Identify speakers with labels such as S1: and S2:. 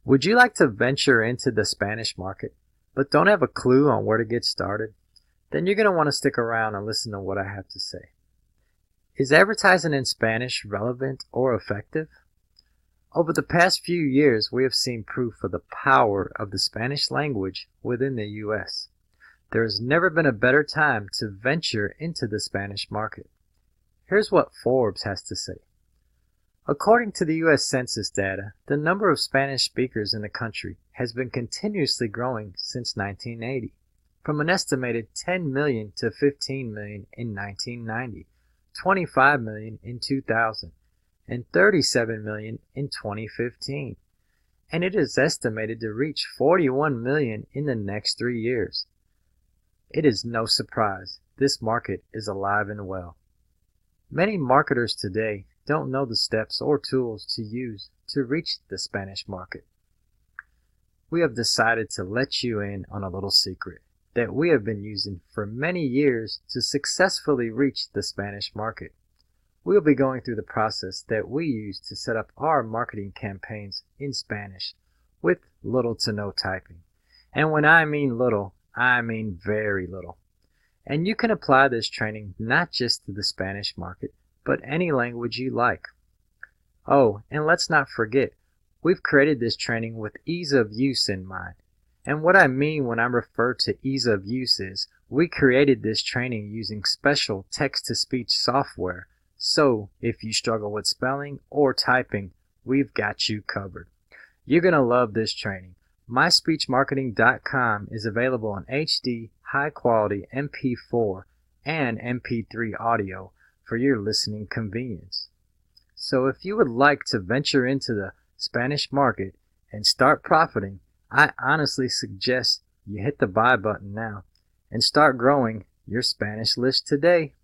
S1: Would you like to venture into the Spanish market, but don't have a clue on where to get started? Then you're going to want to stick around and listen to what I have to say. Is advertising in Spanish relevant or effective? Over the past few years, we have seen proof of the power of the Spanish language within the U.S. There has never been a better time to venture into the Spanish market. Here's what Forbes has to say. According to the U.S. Census data, the number of Spanish speakers in the country has been continuously growing since 1980, from an estimated 10 million to 15 million in 1990, 25 million in 2000, and 37 million in 2015. And it is estimated to reach 41 million in the next 3 years. It is no surprise this market is alive and well. Many marketers today don't know the steps or tools to use to reach the Spanish market. We have decided to let you in on a little secret that we have been using for many years to successfully reach the Spanish market. We'll be going through the process that we use to set up our marketing campaigns in Spanish with little to no typing. And when I mean little, I mean very little. And you can apply this training not just to the Spanish market, but any language you like. Oh, and let's not forget, we've created this training with ease of use in mind. And what I mean when I refer to ease of use is, we created this training using special text-to-speech software. So, if you struggle with spelling or typing, we've got you covered. You're going to love this training. MySpeechMarketing.com is available in HD, high-quality MP4 and MP3 audio for your listening convenience. So if you would like to venture into the Spanish market and start profiting, I honestly suggest you hit the buy button now and start growing your Spanish list today.